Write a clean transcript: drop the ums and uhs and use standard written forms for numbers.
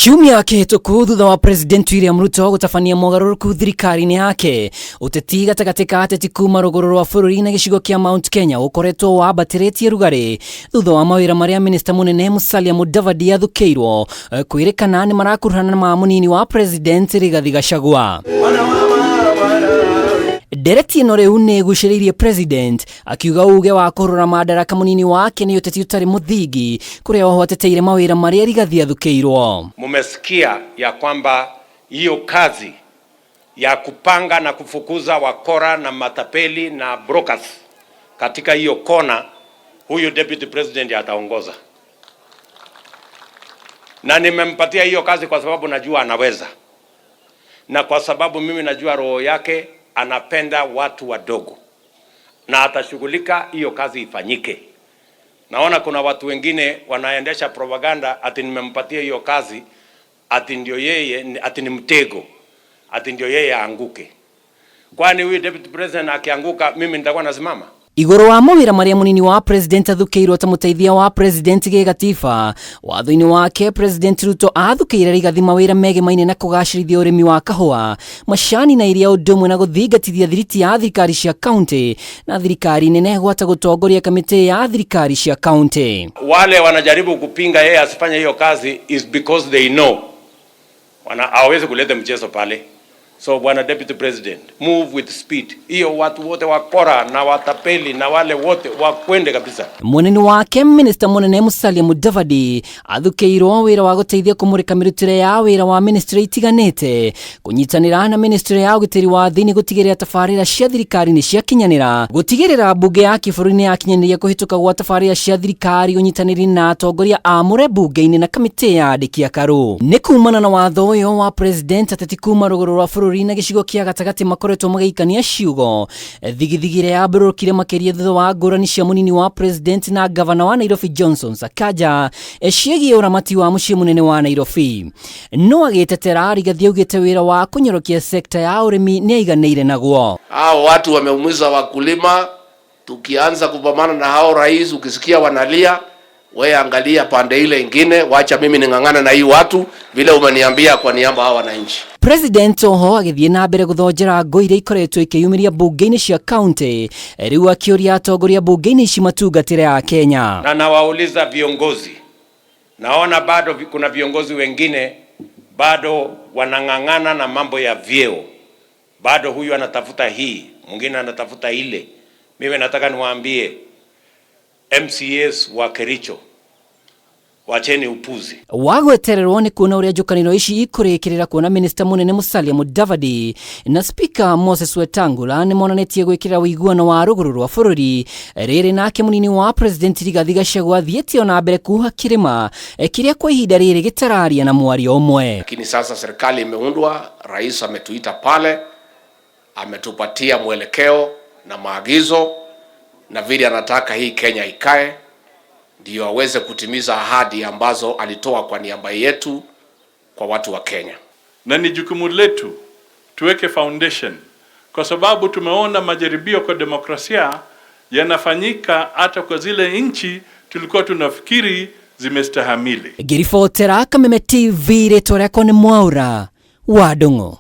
Kiumia kihituku thutha wa President William Ruto gũtabania mogarũrũku thirikari-inĩ yake, ũteti gatagatĩ ka ateti kuma rũgũrũ rwa bũrũri na gĩcigo kĩa Mount Kenya ũkoretwo wambatĩrĩtie rugarĩ thutha wa mawĩra marĩa Minister mũnene Musalia Mudavadi athukĩirwo kwĩrĩkana nĩ marakuruhana na mũnini wa President Rigathi Gachagua. Ndereti ĩno rĩu nĩ ĩgucĩrĩirie President akiuga uge wa kũrora madaraka mũnini wake nĩ ũteti ũtarĩ mũthingi kũrĩa oho ateteire mawĩra marĩa Rigathi athukĩirwo. Mumesikia ya kwamba hiyo kazi ya kupanga na kufukuza wakora na matapeli na brokers katika hiyo kona, huyu Deputy President ataongoza, na nimempatia hiyo kazi kwa sababu najua anaweza, na kwa sababu mimi najua roho yake anapenda watu wadogo na atashughulika hiyo kazi ifanyike. Naona kuna watu wengine wanaendesha propaganda ati nimempatia hiyo kazi ati ndio yeye, ati ni mtego, ati ndio yeye aanguke. Kwani huyu Deputy President akianguka mimi nitakuwa nasimama? Igũrũ wa mawĩra marĩa mũnini wa President athukĩirwo ta mũteithia wa President gĩgatiba, watho-inĩ wake President Ruto athukĩire Rigathi mawĩra megemaine na kũgacĩrithia ũrĩmi wa kahũa, macani na iria ũndũ ũmwe na gũthingatithia thiriti ya thirikari cia kaunti na thirikari nene gwata gũtongoria kamĩtĩ ya thirikari cia kaunti. Wale wanajaribu kupinga yeye asifanye hiyo kazi is because they know hawezi kuleta mchezo pale. So bwana Deputy President, move with speed. Hiyo watu wote wakora na watapeli na wale wote wakwende kabisa. Mũnene wake Minister mũnene Musalia Mudavadi athukĩirwo wĩra wa gũteithia kũmũrĩka mĩrutĩre ya wĩra wa ministry itiganĩte, kũnyitanĩra na ministry ya ũgitĩri wa thĩinĩ gũtigĩrĩra tabarĩra cia thirikari nĩ ciakinyanĩra, gũtigĩrĩra mbunge ya kĩbũrũri nĩ yakinyanĩria kũhĩtũka gwa tabarĩra cia thirikari ũnyitanĩri na atongoria a mũre mbunge-inĩ na kamĩtĩ ya andĩki a karũ. Nĩ kumana na watho ũyũ wa President ateti kuma rũgũrũ rwa bũrũri na gĩcigo kĩa gatagatĩ makoretwo magĩikania ciugo thigithigire yambũrũkire makĩria thutha wa ngũrani cia mũnini wa President na gavana wa Nairobi Johnson Sakaja ciĩgiĩ ũramati wa mũciĩ mũnene wa Nairobi. No agĩtetera Rigathi augĩte wĩra wa kũnyorokia sekta ya ũrĩmi nĩ aiganĩire naguo. Hao watu wameumiza wakulima, tukianza kupambana na hao rais, ukisikia wanalia, wewe angalia pande ile ingine, wacha mimi ning'ang'ana na hii watu vile umeniambia kwa niaba ya wananchi. President oho agĩthiĩ na mbere gũthonjera ngũ iria ikoretwo ikĩyumĩria mbunge-inĩ cia kaunti, rĩu akĩũria atongoria mbunge-inĩ ici matungatĩre ya Kenya. Na nawauliza viongozi, naona bado kuna viongozi wengine bado wanang'ang'ana na mambo ya vyeo, bado huyu anatafuta hii, mwingine anatafuta ile. Mimi nataka niwaambie MCAs wa Kericho, wacheni upuzi. Wagwetererwo nĩ kuona ũrĩa njũkanĩro ici ikũrĩkĩrĩra kuona Minister mũnene Musalia Mudavadi na Speaker Moses Wetangula nĩ monanĩtie gwĩkĩra ũiguano wa rũgũrũ rwa bũrũri, rĩrĩ nake mũnini wa President Rigathi Gachagua thiĩte ona mbere kuha kĩrĩma kĩrĩa kwa ihinda rĩrĩ gĩtararia na mwario ũmwe. Lakini sasa serikali imeundwa, rais ametuita pale, ametupatia mwelekeo na maagizo na vile anataka hii Kenya ikae, ndio aweze kutimiza ahadi ambazo alitoa kwa niaba yetu kwa watu wa Kenya. Na ni jukumu letu tuweke foundation, kwa sababu tumeona majaribio kwa demokrasia yanafanyika hata kwa zile nchi tulikuwa tunafikiri zimestahamili. Ngĩribotera Kameme TV, rĩtwa rĩakwa nĩ Mwaura wa Ndung'u.